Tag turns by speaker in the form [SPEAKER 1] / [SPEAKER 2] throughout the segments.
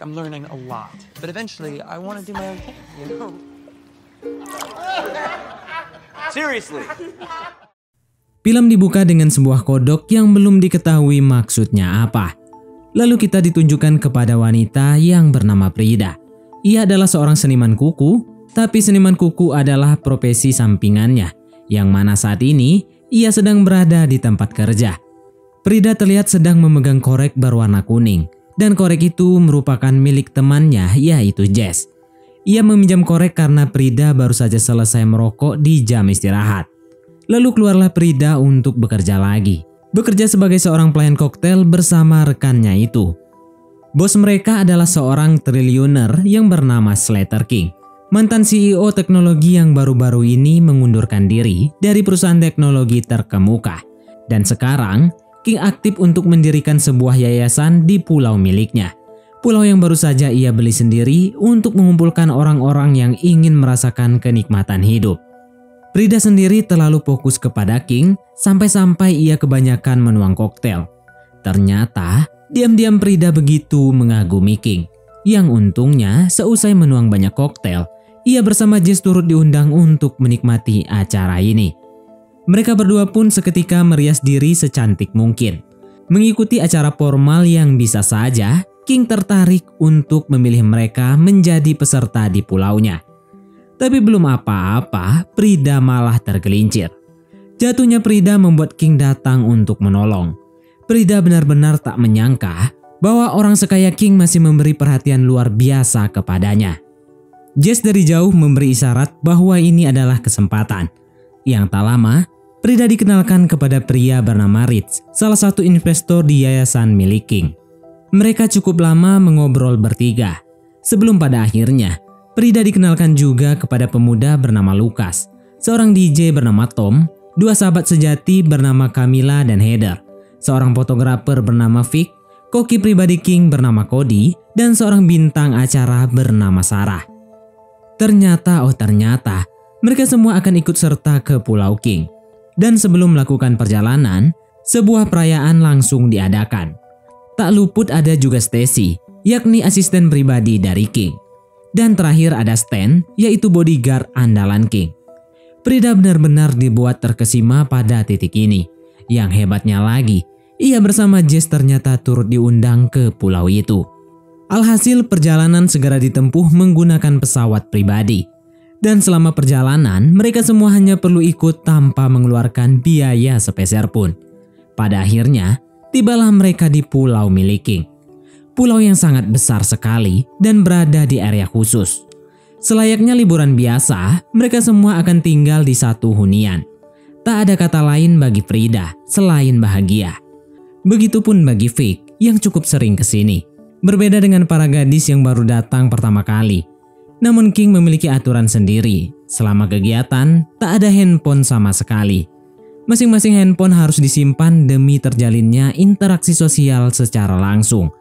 [SPEAKER 1] I'm learning a lot, but eventually I want to do my own thing, you know? Seriously.
[SPEAKER 2] Film dibuka dengan sebuah kodok yang belum diketahui maksudnya apa. Lalu kita ditunjukkan kepada wanita yang bernama Prida. Ia adalah seorang seniman kuku, tapi seniman kuku adalah profesi sampingannya, yang mana saat ini ia sedang berada di tempat kerja. Prida terlihat sedang memegang korek berwarna kuning. Dan korek itu merupakan milik temannya, yaitu Jess. Ia meminjam korek karena Prida baru saja selesai merokok di jam istirahat. Lalu keluarlah Prida untuk bekerja lagi. Bekerja sebagai seorang pelayan koktail bersama rekannya itu. Bos mereka adalah seorang triliuner yang bernama Slater King. Mantan CEO teknologi yang baru-baru ini mengundurkan diri dari perusahaan teknologi terkemuka. Dan sekarang King aktif untuk mendirikan sebuah yayasan di pulau miliknya. Pulau yang baru saja ia beli sendiri untuk mengumpulkan orang-orang yang ingin merasakan kenikmatan hidup. Prida sendiri terlalu fokus kepada King sampai-sampai ia kebanyakan menuang koktail. Ternyata diam-diam Prida begitu mengagumi King. Yang untungnya seusai menuang banyak koktail, ia bersama Jess turut diundang untuk menikmati acara ini. Mereka berdua pun seketika merias diri secantik mungkin. Mengikuti acara formal yang bisa saja, King tertarik untuk memilih mereka menjadi peserta di pulaunya. Tapi belum apa-apa, Prida malah tergelincir. Jatuhnya Prida membuat King datang untuk menolong. Prida benar-benar tak menyangka bahwa orang sekaya King masih memberi perhatian luar biasa kepadanya. Jess dari jauh memberi isyarat bahwa ini adalah kesempatan. Yang tak lama, Prida dikenalkan kepada pria bernama Rich, salah satu investor di yayasan milik King. Mereka cukup lama mengobrol bertiga. Sebelum pada akhirnya, Prida dikenalkan juga kepada pemuda bernama Lucas, seorang DJ bernama Tom, dua sahabat sejati bernama Camilla dan Heather, seorang fotografer bernama Vic, koki pribadi King bernama Cody, dan seorang bintang acara bernama Sarah. Ternyata, mereka semua akan ikut serta ke Pulau King. Dan sebelum melakukan perjalanan, sebuah perayaan langsung diadakan. Tak luput ada juga Stacy, yakni asisten pribadi dari King. Dan terakhir ada Stan, yaitu bodyguard andalan King. Prida benar-benar dibuat terkesima pada titik ini. Yang hebatnya lagi, ia bersama Jess ternyata turut diundang ke pulau itu. Alhasil perjalanan segera ditempuh menggunakan pesawat pribadi. Dan selama perjalanan, mereka semua hanya perlu ikut tanpa mengeluarkan biaya sepeser pun. Pada akhirnya, tibalah mereka di pulau milik King. Pulau yang sangat besar sekali dan berada di area khusus. Selayaknya liburan biasa, mereka semua akan tinggal di satu hunian. Tak ada kata lain bagi Prida selain bahagia. Begitupun bagi Vic yang cukup sering kesini. Berbeda dengan para gadis yang baru datang pertama kali. Namun King memiliki aturan sendiri. Selama kegiatan, tak ada handphone sama sekali. Masing-masing handphone harus disimpan demi terjalinnya interaksi sosial secara langsung.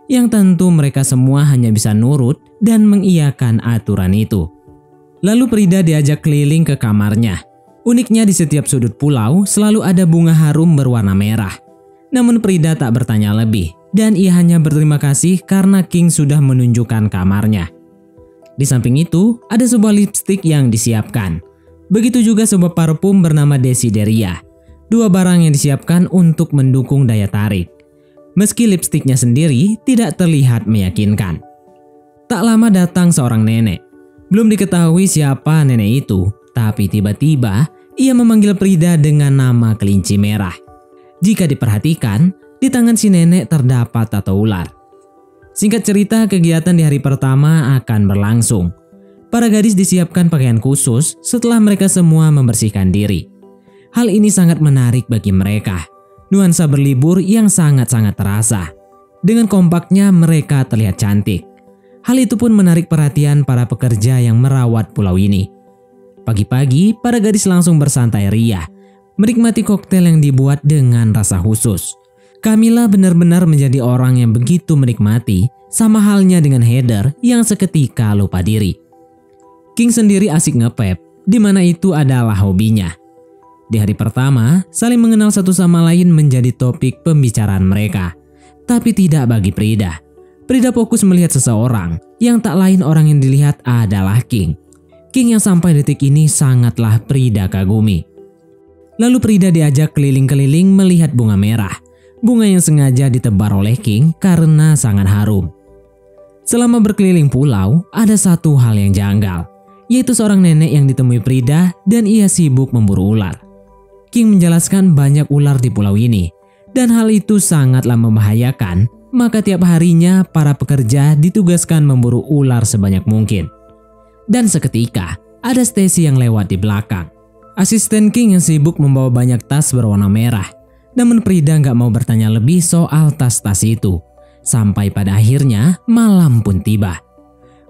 [SPEAKER 2] Yang tentu mereka semua hanya bisa nurut dan mengiyakan aturan itu. Lalu Prida diajak keliling ke kamarnya. Uniknya di setiap sudut pulau selalu ada bunga harum berwarna merah. Namun Prida tak bertanya lebih dan ia hanya berterima kasih karena King sudah menunjukkan kamarnya. Di samping itu, ada sebuah lipstik yang disiapkan. Begitu juga sebuah parfum bernama Desideria. Dua barang yang disiapkan untuk mendukung daya tarik. Meski lipstiknya sendiri tidak terlihat meyakinkan. Tak lama datang seorang nenek. Belum diketahui siapa nenek itu, tapi tiba-tiba ia memanggil Prida dengan nama kelinci merah. Jika diperhatikan, di tangan si nenek terdapat tato ular. Singkat cerita, kegiatan di hari pertama akan berlangsung. Para gadis disiapkan pakaian khusus setelah mereka semua membersihkan diri. Hal ini sangat menarik bagi mereka. Nuansa berlibur yang sangat-sangat terasa. Dengan kompaknya mereka terlihat cantik. Hal itu pun menarik perhatian para pekerja yang merawat pulau ini. Pagi-pagi, para gadis langsung bersantai ria, menikmati koktail yang dibuat dengan rasa khusus. Camilla benar-benar menjadi orang yang begitu menikmati, sama halnya dengan Heather yang seketika lupa diri. King sendiri asik ngepep, di mana itu adalah hobinya. Di hari pertama, saling mengenal satu sama lain menjadi topik pembicaraan mereka. Tapi tidak bagi Prida. Prida fokus melihat seseorang yang tak lain orang yang dilihat adalah King. King yang sampai detik ini sangatlah Prida kagumi. Lalu Prida diajak keliling-keliling melihat bunga merah. Bunga yang sengaja ditebar oleh King karena sangat harum. Selama berkeliling pulau, ada satu hal yang janggal, yaitu seorang nenek yang ditemui Prida dan ia sibuk memburu ular. King menjelaskan banyak ular di pulau ini, dan hal itu sangatlah membahayakan, maka tiap harinya para pekerja ditugaskan memburu ular sebanyak mungkin. Dan seketika, ada Stacy yang lewat di belakang. Asisten King yang sibuk membawa banyak tas berwarna merah, namun Prida nggak mau bertanya lebih soal tas-tas itu. Sampai pada akhirnya, malam pun tiba.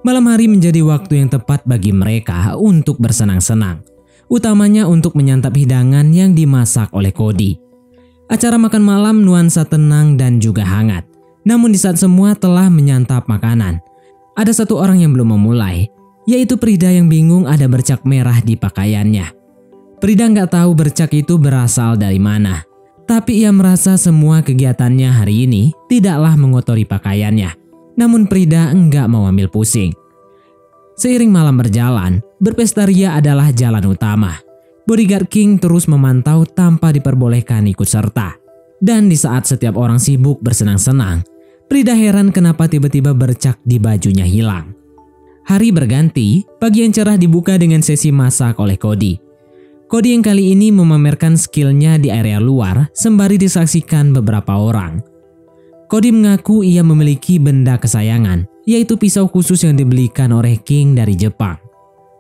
[SPEAKER 2] Malam hari menjadi waktu yang tepat bagi mereka untuk bersenang-senang. Utamanya untuk menyantap hidangan yang dimasak oleh Cody. Acara makan malam nuansa tenang dan juga hangat. Namun di saat semua telah menyantap makanan, ada satu orang yang belum memulai, yaitu Prida yang bingung ada bercak merah di pakaiannya. Prida nggak tahu bercak itu berasal dari mana, tapi ia merasa semua kegiatannya hari ini tidaklah mengotori pakaiannya. Namun Prida enggak mau ambil pusing. Seiring malam berjalan, berpesta ria adalah jalan utama. Bodyguard King terus memantau tanpa diperbolehkan ikut serta. Dan di saat setiap orang sibuk bersenang-senang, Prida heran kenapa tiba-tiba bercak di bajunya hilang. Hari berganti, pagi yang cerah dibuka dengan sesi masak oleh Cody. Cody yang kali ini memamerkan skillnya di area luar sembari disaksikan beberapa orang. Cody mengaku ia memiliki benda kesayangan, yaitu pisau khusus yang dibelikan oleh King dari Jepang.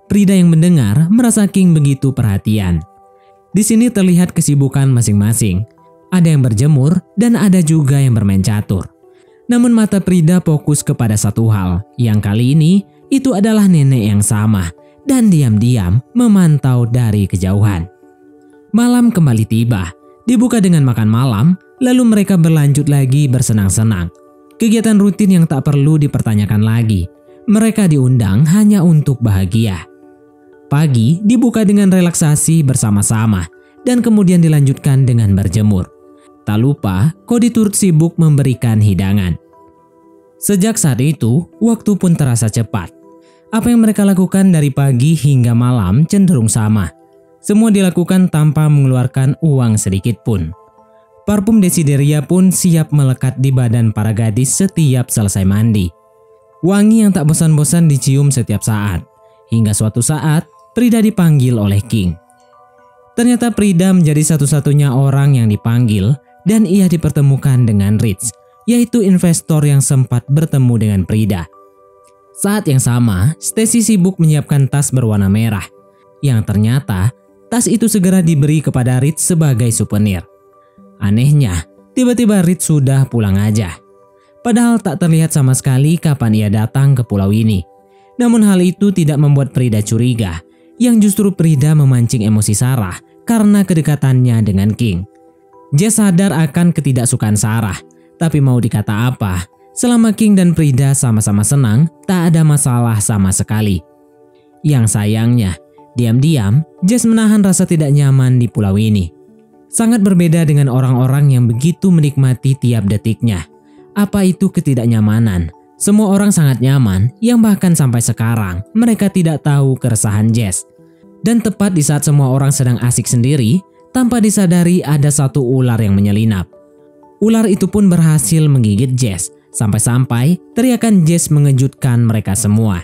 [SPEAKER 2] Prida yang mendengar merasa King begitu perhatian. Di sini terlihat kesibukan masing-masing. Ada yang berjemur dan ada juga yang bermain catur. Namun mata Prida fokus kepada satu hal, yang kali ini itu adalah nenek yang sama dan diam-diam memantau dari kejauhan. Malam kembali tiba, dibuka dengan makan malam, lalu mereka berlanjut lagi bersenang-senang. Kegiatan rutin yang tak perlu dipertanyakan lagi. Mereka diundang hanya untuk bahagia. Pagi dibuka dengan relaksasi bersama-sama dan kemudian dilanjutkan dengan berjemur. Tak lupa, Cody turut sibuk memberikan hidangan. Sejak saat itu, waktu pun terasa cepat. Apa yang mereka lakukan dari pagi hingga malam cenderung sama. Semua dilakukan tanpa mengeluarkan uang sedikit pun. Parfum Desideria pun siap melekat di badan para gadis setiap selesai mandi. Wangi yang tak bosan-bosan dicium setiap saat. Hingga suatu saat, Prida dipanggil oleh King. Ternyata Prida menjadi satu-satunya orang yang dipanggil dan ia dipertemukan dengan Rich, yaitu investor yang sempat bertemu dengan Prida. Saat yang sama, Stacy sibuk menyiapkan tas berwarna merah. Yang ternyata, tas itu segera diberi kepada Rich sebagai souvenir. Anehnya, tiba-tiba Rich sudah pulang aja. Padahal tak terlihat sama sekali kapan ia datang ke pulau ini. Namun hal itu tidak membuat Prida curiga, yang justru Prida memancing emosi Sarah karena kedekatannya dengan King. Jess sadar akan ketidaksukaan Sarah, tapi mau dikata apa, selama King dan Prida sama-sama senang, tak ada masalah sama sekali. Yang sayangnya, diam-diam Jess menahan rasa tidak nyaman di pulau ini. Sangat berbeda dengan orang-orang yang begitu menikmati tiap detiknya. Apa itu ketidaknyamanan? Semua orang sangat nyaman, yang bahkan sampai sekarang mereka tidak tahu keresahan Jess. Dan tepat di saat semua orang sedang asik sendiri, tanpa disadari ada satu ular yang menyelinap. Ular itu pun berhasil menggigit Jess, sampai-sampai teriakan Jess mengejutkan mereka semua.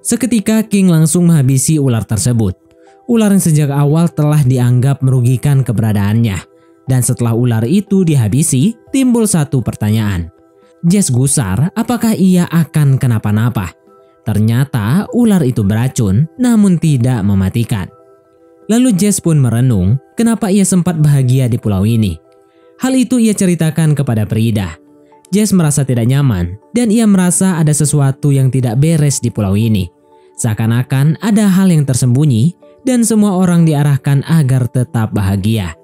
[SPEAKER 2] Seketika King langsung menghabisi ular tersebut. Ular yang sejak awal telah dianggap merugikan keberadaannya. Dan setelah ular itu dihabisi, timbul satu pertanyaan. Jess gusar apakah ia akan kenapa-napa. Ternyata ular itu beracun namun tidak mematikan. Lalu Jess pun merenung kenapa ia sempat bahagia di pulau ini. Hal itu ia ceritakan kepada Prida. Jess merasa tidak nyaman dan ia merasa ada sesuatu yang tidak beres di pulau ini. Seakan-akan ada hal yang tersembunyi dan semua orang diarahkan agar tetap bahagia.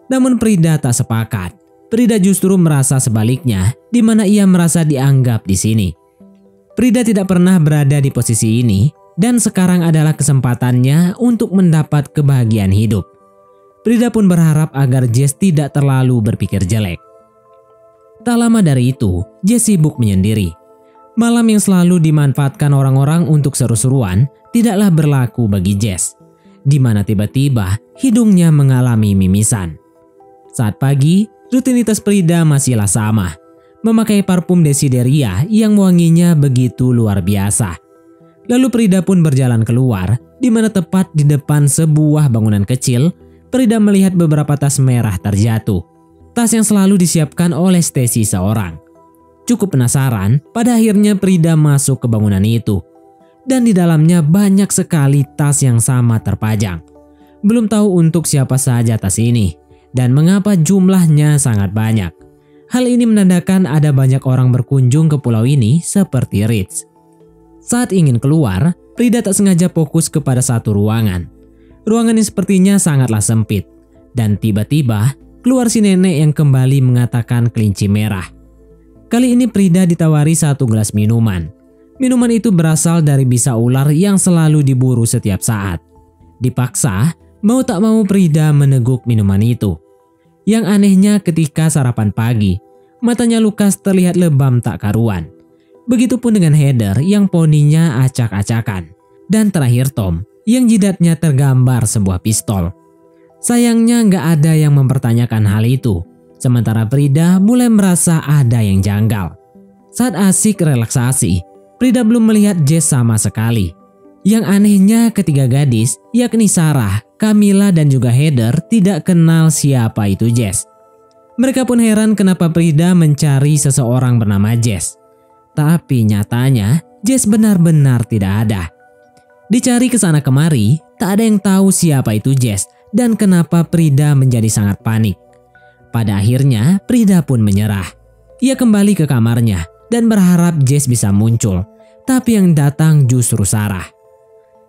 [SPEAKER 2] Namun Prida tak sepakat. Prida justru merasa sebaliknya, di mana ia merasa dianggap di sini. Prida tidak pernah berada di posisi ini, dan sekarang adalah kesempatannya untuk mendapat kebahagiaan hidup. Prida pun berharap agar Jess tidak terlalu berpikir jelek. Tak lama dari itu, Jess sibuk menyendiri. Malam yang selalu dimanfaatkan orang-orang untuk seru-seruan tidaklah berlaku bagi Jess, di mana tiba-tiba hidungnya mengalami mimisan. Saat pagi, rutinitas Prida masihlah sama, memakai parfum Desideria yang wanginya begitu luar biasa. Lalu Prida pun berjalan keluar, di mana tepat di depan sebuah bangunan kecil, Prida melihat beberapa tas merah terjatuh. Tas yang selalu disiapkan oleh Stacy seorang. Cukup penasaran, pada akhirnya Prida masuk ke bangunan itu. Dan di dalamnya banyak sekali tas yang sama terpajang. Belum tahu untuk siapa saja tas ini, dan mengapa jumlahnya sangat banyak. Hal ini menandakan ada banyak orang berkunjung ke pulau ini seperti Rich. Saat ingin keluar, Prida tak sengaja fokus kepada satu ruangan. Ruangan yang sepertinya sangatlah sempit. Dan tiba-tiba keluar si nenek yang kembali mengatakan kelinci merah. Kali ini Prida ditawari satu gelas minuman. Minuman itu berasal dari bisa ular yang selalu diburu setiap saat. Dipaksa, mau tak mau Prida meneguk minuman itu. Yang anehnya ketika sarapan pagi, matanya Lukas terlihat lebam tak karuan. Begitupun dengan Heather yang poninya acak-acakan. Dan terakhir Tom yang jidatnya tergambar sebuah pistol. Sayangnya nggak ada yang mempertanyakan hal itu. Sementara Prida mulai merasa ada yang janggal. Saat asik relaksasi, Prida belum melihat Jess sama sekali. Yang anehnya ketiga gadis, yakni Sarah, Camilla dan juga Heather tidak kenal siapa itu Jess. Mereka pun heran kenapa Prida mencari seseorang bernama Jess. Tapi nyatanya Jess benar-benar tidak ada. Dicari ke sana kemari, tak ada yang tahu siapa itu Jess dan kenapa Prida menjadi sangat panik. Pada akhirnya, Prida pun menyerah. Ia kembali ke kamarnya dan berharap Jess bisa muncul, tapi yang datang justru Sarah.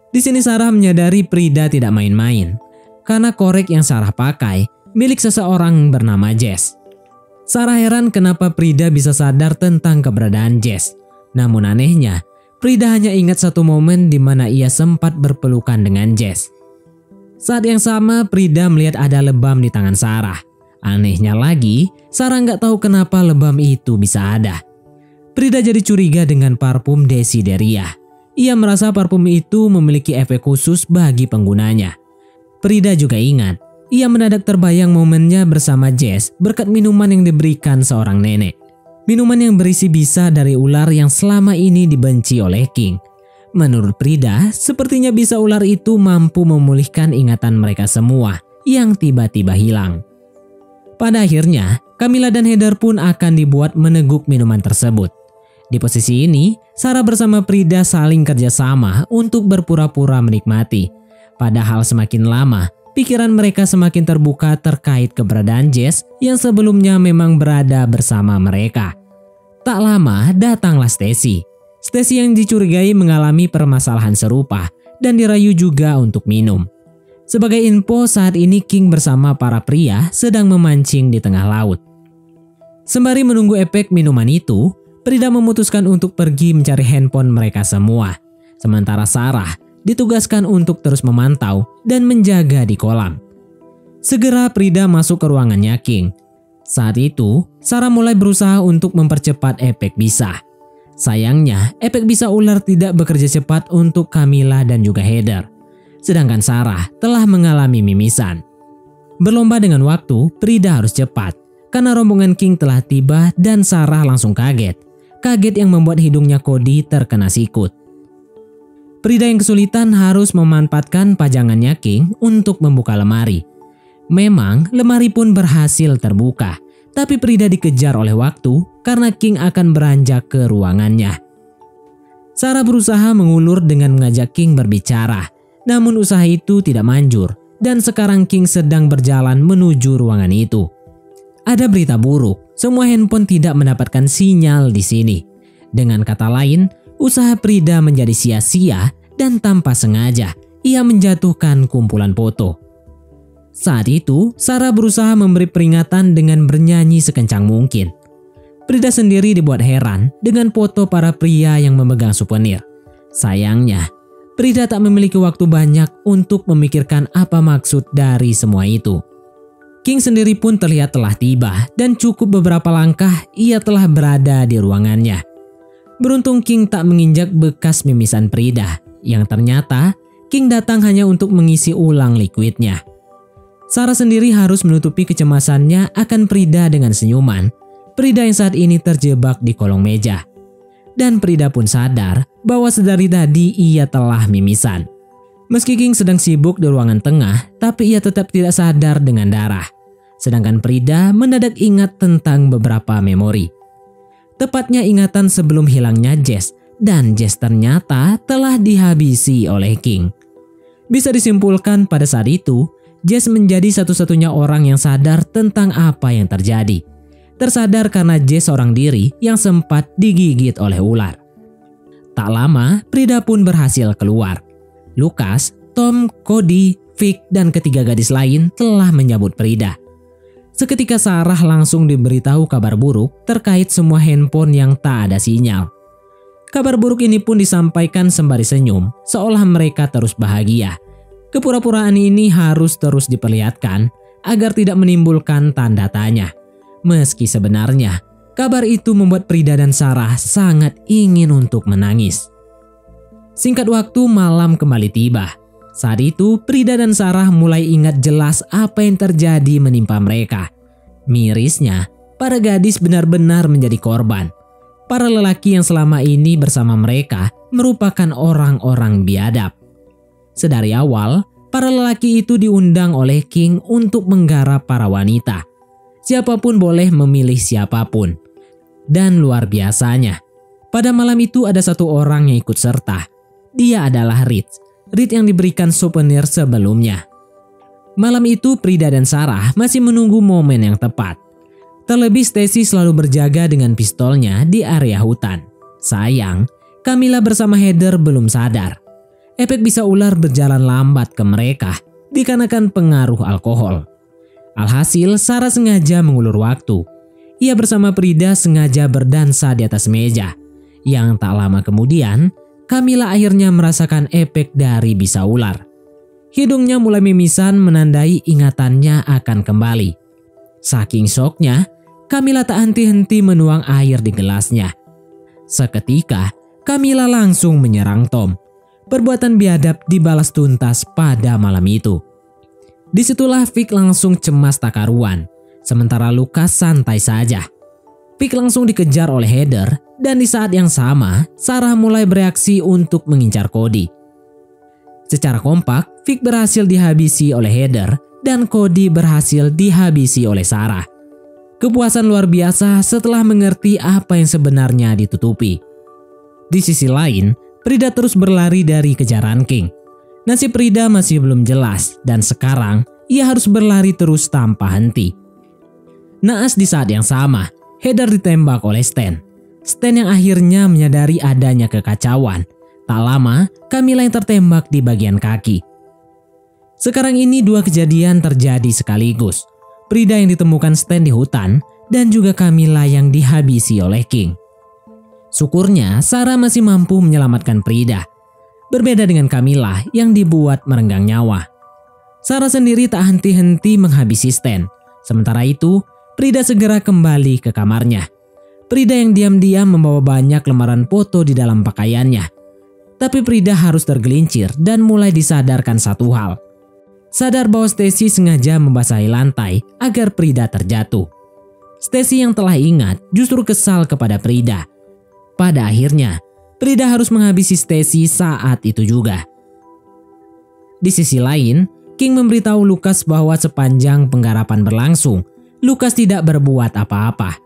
[SPEAKER 2] Di sini Sarah menyadari Prida tidak main-main, karena korek yang Sarah pakai milik seseorang bernama Jess. Sarah heran kenapa Prida bisa sadar tentang keberadaan Jess. Namun anehnya, Prida hanya ingat satu momen di mana ia sempat berpelukan dengan Jess. Saat yang sama, Prida melihat ada lebam di tangan Sarah. Anehnya lagi, Sarah nggak tahu kenapa lebam itu bisa ada. Prida jadi curiga dengan parfum Desideria. Ia merasa parfum itu memiliki efek khusus bagi penggunanya. Prida juga ingat, ia mendadak terbayang momennya bersama Jess berkat minuman yang diberikan seorang nenek. Minuman yang berisi bisa dari ular yang selama ini dibenci oleh King. Menurut Prida, sepertinya bisa ular itu mampu memulihkan ingatan mereka semua yang tiba-tiba hilang. Pada akhirnya, Camilla dan Heather pun akan dibuat meneguk minuman tersebut. Di posisi ini, Sarah bersama Prida saling kerjasama untuk berpura-pura menikmati. Padahal semakin lama, pikiran mereka semakin terbuka terkait keberadaan Jess yang sebelumnya memang berada bersama mereka. Tak lama, datanglah Stacy. Stacy yang dicurigai mengalami permasalahan serupa dan dirayu juga untuk minum. Sebagai info, saat ini King bersama para pria sedang memancing di tengah laut. Sembari menunggu efek minuman itu, Prida memutuskan untuk pergi mencari handphone mereka semua. Sementara Sarah ditugaskan untuk terus memantau dan menjaga di kolam. Segera Prida masuk ke ruangannya King. Saat itu, Sarah mulai berusaha untuk mempercepat efek bisa. Sayangnya, efek bisa ular tidak bekerja cepat untuk Camilla dan juga Heather. Sedangkan Sarah telah mengalami mimisan. Berlomba dengan waktu, Prida harus cepat karena rombongan King telah tiba dan Sarah langsung kaget. Kaget yang membuat hidungnya Cody terkena sikut. Prida yang kesulitan harus memanfaatkan pajangannya King untuk membuka lemari. Memang lemari pun berhasil terbuka, tapi Prida dikejar oleh waktu karena King akan beranjak ke ruangannya. Sarah berusaha mengulur dengan mengajak King berbicara. Namun usaha itu tidak manjur dan sekarang King sedang berjalan menuju ruangan itu. Ada berita buruk, semua handphone tidak mendapatkan sinyal di sini. Dengan kata lain, usaha Prida menjadi sia-sia dan tanpa sengaja ia menjatuhkan kumpulan foto. Saat itu, Sarah berusaha memberi peringatan dengan bernyanyi sekencang mungkin. Prida sendiri dibuat heran dengan foto para pria yang memegang souvenir. Sayangnya, Prida tak memiliki waktu banyak untuk memikirkan apa maksud dari semua itu. King sendiri pun terlihat telah tiba dan cukup beberapa langkah ia telah berada di ruangannya. Beruntung King tak menginjak bekas mimisan Prida, yang ternyata King datang hanya untuk mengisi ulang liquidnya. Sarah sendiri harus menutupi kecemasannya akan Prida dengan senyuman. Prida yang saat ini terjebak di kolong meja. Dan Prida pun sadar bahwa sedari tadi ia telah mimisan. Meski King sedang sibuk di ruangan tengah, tapi ia tetap tidak sadar dengan darah. Sedangkan Prida mendadak ingat tentang beberapa memori. Tepatnya ingatan sebelum hilangnya Jess, dan Jess ternyata telah dihabisi oleh King. Bisa disimpulkan pada saat itu, Jess menjadi satu-satunya orang yang sadar tentang apa yang terjadi. Tersadar karena Jess seorang diri yang sempat digigit oleh ular. Tak lama, Prida pun berhasil keluar. Lucas, Tom, Cody, Vic, dan ketiga gadis lain telah menyambut Prida. Seketika Sarah langsung diberitahu kabar buruk terkait semua handphone yang tak ada sinyal. Kabar buruk ini pun disampaikan sembari senyum, seolah mereka terus bahagia. Kepura-puraan ini harus terus diperlihatkan agar tidak menimbulkan tanda tanya. Meski sebenarnya, kabar itu membuat Prida dan Sarah sangat ingin untuk menangis. Singkat waktu, malam kembali tiba. Saat itu, Prida dan Sarah mulai ingat jelas apa yang terjadi menimpa mereka. Mirisnya, para gadis benar-benar menjadi korban. Para lelaki yang selama ini bersama mereka merupakan orang-orang biadab. Sedari awal, para lelaki itu diundang oleh King untuk menggarap para wanita. Siapapun boleh memilih siapapun. Dan luar biasanya, pada malam itu ada satu orang yang ikut serta. Dia adalah Rich yang diberikan souvenir sebelumnya. Malam itu Prida dan Sarah masih menunggu momen yang tepat. Terlebih Stacy selalu berjaga dengan pistolnya di area hutan. Sayang, Camilla bersama Heather belum sadar. Efek bisa ular berjalan lambat ke mereka dikarenakan pengaruh alkohol. Alhasil, Sarah sengaja mengulur waktu. Ia bersama Prida sengaja berdansa di atas meja. Yang tak lama kemudian, Camilla akhirnya merasakan efek dari bisa ular. Hidungnya mulai mimisan menandai ingatannya akan kembali. Saking syoknya, Camilla tak henti-henti menuang air di gelasnya. Seketika, Camilla langsung menyerang Tom. Perbuatan biadab dibalas tuntas pada malam itu. Disitulah Vic langsung cemas tak karuan, sementara Lucas santai saja. Vic langsung dikejar oleh Heather, dan di saat yang sama, Sarah mulai bereaksi untuk mengincar Cody. Secara kompak, Vic berhasil dihabisi oleh Heather, dan Cody berhasil dihabisi oleh Sarah. Kepuasan luar biasa setelah mengerti apa yang sebenarnya ditutupi. Di sisi lain, Prida terus berlari dari kejaran King. Nasib Prida masih belum jelas dan sekarang ia harus berlari terus tanpa henti. Naas di saat yang sama, Heather ditembak oleh Stan. Stan yang akhirnya menyadari adanya kekacauan. Tak lama, Camilla yang tertembak di bagian kaki. Sekarang ini dua kejadian terjadi sekaligus. Prida yang ditemukan Stan di hutan dan juga Camilla yang dihabisi oleh King. Syukurnya Sarah masih mampu menyelamatkan Prida. Berbeda dengan Camilla yang dibuat merenggang nyawa. Sarah sendiri tak henti-henti menghabisi Stan. Sementara itu, Prida segera kembali ke kamarnya. Prida yang diam-diam membawa banyak lembaran foto di dalam pakaiannya. Tapi Prida harus tergelincir dan mulai disadarkan satu hal. Sadar bahwa Stacy sengaja membasahi lantai agar Prida terjatuh. Stacy yang telah ingat justru kesal kepada Prida. Pada akhirnya, Prida harus menghabisi Stacy saat itu juga. Di sisi lain, King memberitahu Lucas bahwa sepanjang penggarapan berlangsung, Lucas tidak berbuat apa-apa.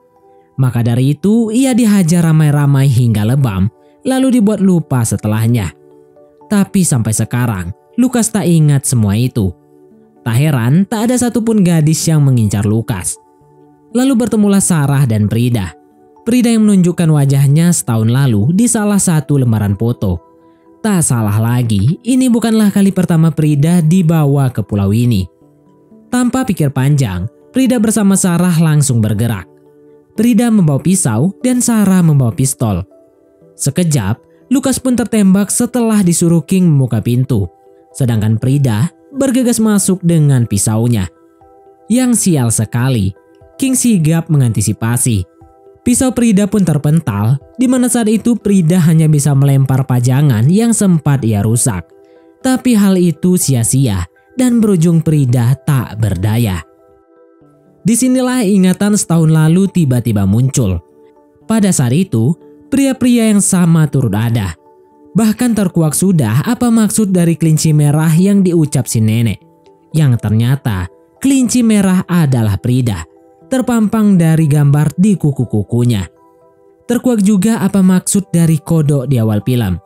[SPEAKER 2] Maka dari itu, ia dihajar ramai-ramai hingga lebam, lalu dibuat lupa setelahnya. Tapi sampai sekarang, Lucas tak ingat semua itu. Tak heran, tak ada satupun gadis yang mengincar Lucas. Lalu bertemulah Sarah dan Prida. Prida yang menunjukkan wajahnya setahun lalu di salah satu lembaran foto. Tak salah lagi, ini bukanlah kali pertama Prida dibawa ke pulau ini. Tanpa pikir panjang, Prida bersama Sarah langsung bergerak. Prida membawa pisau dan Sarah membawa pistol. Sekejap, Lucas pun tertembak setelah disuruh King membuka pintu. Sedangkan Prida bergegas masuk dengan pisaunya. Yang sial sekali, King sigap mengantisipasi. Pisau Prida pun terpental, di mana saat itu Prida hanya bisa melempar pajangan yang sempat ia rusak. Tapi hal itu sia-sia dan berujung Prida tak berdaya. Disinilah ingatan setahun lalu tiba-tiba muncul. Pada saat itu, pria-pria yang sama turut ada. Bahkan terkuak sudah apa maksud dari kelinci merah yang diucap si nenek. Yang ternyata kelinci merah adalah Prida, terpampang dari gambar di kuku-kukunya. Terkuak juga apa maksud dari kodok di awal film.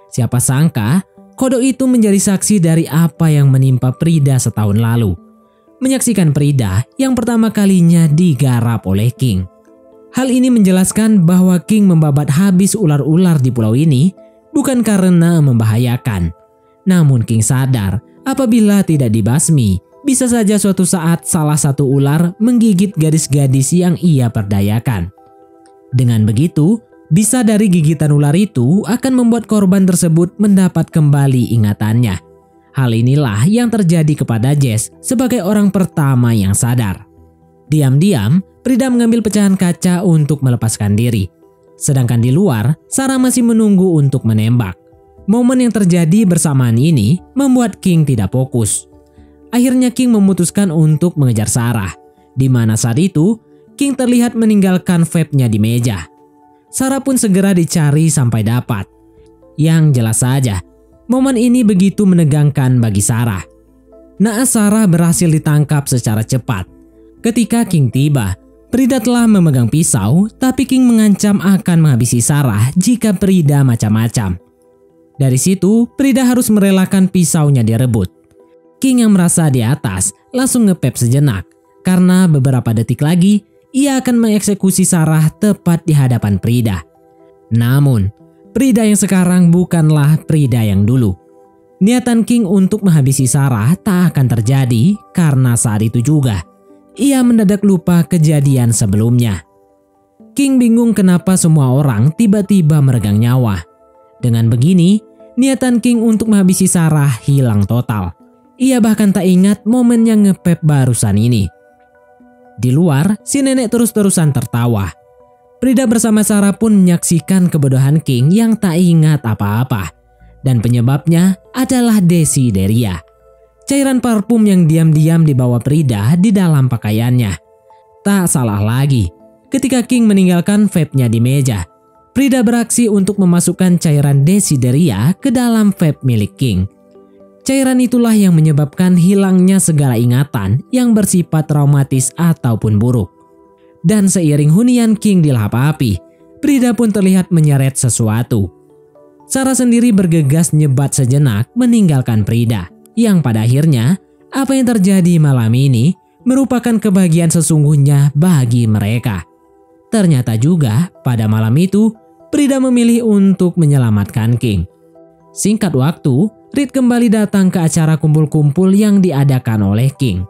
[SPEAKER 2] Siapa sangka kodok itu menjadi saksi dari apa yang menimpa Prida setahun lalu. Menyaksikan Prida yang pertama kalinya digarap oleh King. Hal ini menjelaskan bahwa King membabat habis ular-ular di pulau ini bukan karena membahayakan. Namun King sadar apabila tidak dibasmi, bisa saja suatu saat salah satu ular menggigit gadis-gadis yang ia perdayakan. Dengan begitu, bisa dari gigitan ular itu akan membuat korban tersebut mendapat kembali ingatannya. Hal inilah yang terjadi kepada Jess sebagai orang pertama yang sadar. Diam-diam, Prida mengambil pecahan kaca untuk melepaskan diri. Sedangkan di luar, Sarah masih menunggu untuk menembak. Momen yang terjadi bersamaan ini membuat King tidak fokus. Akhirnya King memutuskan untuk mengejar Sarah, di mana saat itu King terlihat meninggalkan vape-nya di meja. Sarah pun segera dicari sampai dapat. Yang jelas saja, momen ini begitu menegangkan bagi Sarah. Naas Sarah berhasil ditangkap secara cepat. Ketika King tiba, Prida telah memegang pisau, tapi King mengancam akan menghabisi Sarah jika Prida macam-macam. Dari situ, Prida harus merelakan pisaunya direbut. King yang merasa di atas langsung ngepep sejenak, karena beberapa detik lagi ia akan mengeksekusi Sarah tepat di hadapan Prida. Namun, Prida yang sekarang bukanlah Prida yang dulu. Niatan King untuk menghabisi Sarah tak akan terjadi karena saat itu juga ia mendadak lupa kejadian sebelumnya. King bingung kenapa semua orang tiba-tiba meregang nyawa. Dengan begini, niatan King untuk menghabisi Sarah hilang total. Ia bahkan tak ingat momen yang ngepep barusan ini. Di luar, si nenek terus-terusan tertawa. Prida bersama Sarah pun menyaksikan kebodohan King yang tak ingat apa-apa. Dan penyebabnya adalah desideria. Cairan parfum yang diam-diam dibawa Prida di dalam pakaiannya. Tak salah lagi, ketika King meninggalkan vape-nya di meja, Prida beraksi untuk memasukkan cairan desideria ke dalam vape milik King. Cairan itulah yang menyebabkan hilangnya segala ingatan yang bersifat traumatis ataupun buruk. Dan seiring hunian King dilahap api, Prida pun terlihat menyeret sesuatu. Sarah sendiri bergegas nyebat sejenak meninggalkan Prida. Yang pada akhirnya, apa yang terjadi malam ini merupakan kebahagiaan sesungguhnya bagi mereka. Ternyata juga pada malam itu, Prida memilih untuk menyelamatkan King. Singkat waktu, Reed kembali datang ke acara kumpul-kumpul yang diadakan oleh King.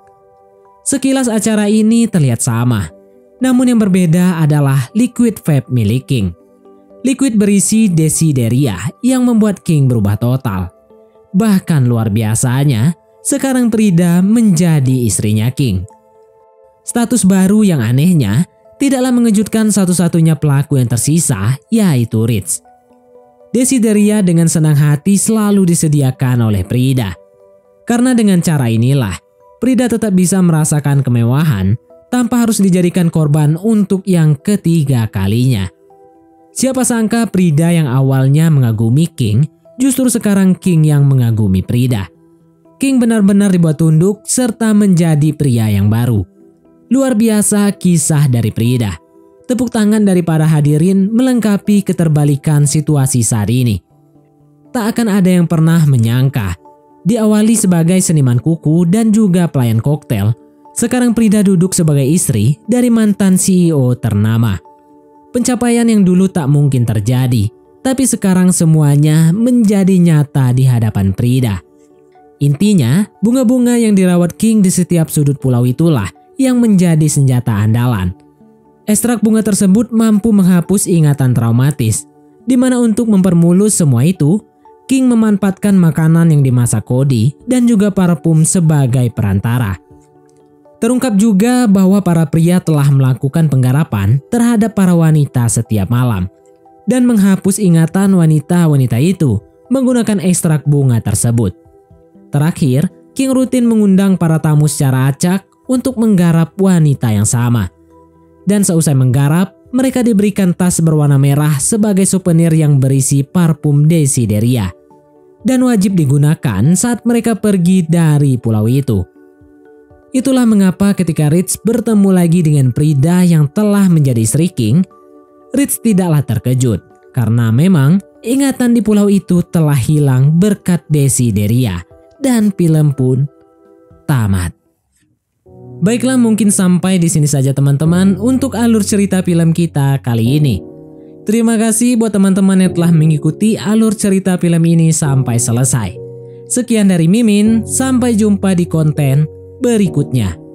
[SPEAKER 2] Sekilas acara ini terlihat sama, namun yang berbeda adalah liquid vape milik King. Liquid berisi desideria yang membuat King berubah total. Bahkan luar biasanya, sekarang Prida menjadi istrinya King. Status baru yang anehnya tidaklah mengejutkan satu-satunya pelaku yang tersisa, yaitu Rich. Desideria dengan senang hati selalu disediakan oleh Prida. Karena dengan cara inilah, Prida tetap bisa merasakan kemewahan tanpa harus dijadikan korban untuk yang ketiga kalinya. Siapa sangka Prida yang awalnya mengagumi King, justru sekarang King yang mengagumi Prida. King benar-benar dibuat tunduk serta menjadi pria yang baru. Luar biasa kisah dari Prida. Tepuk tangan dari para hadirin melengkapi keterbalikan situasi saat ini. Tak akan ada yang pernah menyangka, diawali sebagai seniman kuku dan juga pelayan koktail, sekarang Prida duduk sebagai istri dari mantan CEO ternama. Pencapaian yang dulu tak mungkin terjadi, tapi sekarang semuanya menjadi nyata di hadapan Prida. Intinya, bunga-bunga yang dirawat King di setiap sudut pulau itulah yang menjadi senjata andalan. Ekstrak bunga tersebut mampu menghapus ingatan traumatis, di mana untuk mempermulus semua itu, King memanfaatkan makanan yang dimasak Cody dan juga parfum sebagai perantara. Terungkap juga bahwa para pria telah melakukan penggarapan terhadap para wanita setiap malam dan menghapus ingatan wanita-wanita itu menggunakan ekstrak bunga tersebut. Terakhir, King rutin mengundang para tamu secara acak untuk menggarap wanita yang sama. Dan seusai menggarap, mereka diberikan tas berwarna merah sebagai souvenir yang berisi parfum Desideria dan wajib digunakan saat mereka pergi dari pulau itu. Itulah mengapa ketika Rich bertemu lagi dengan Prida yang telah menjadi istri King, Rich tidaklah terkejut karena memang ingatan di pulau itu telah hilang berkat Desideria dan film pun tamat. Baiklah, mungkin sampai di sini saja teman-teman untuk alur cerita film kita kali ini. Terima kasih buat teman-teman yang telah mengikuti alur cerita film ini sampai selesai. Sekian dari Mimin, sampai jumpa di konten berikutnya.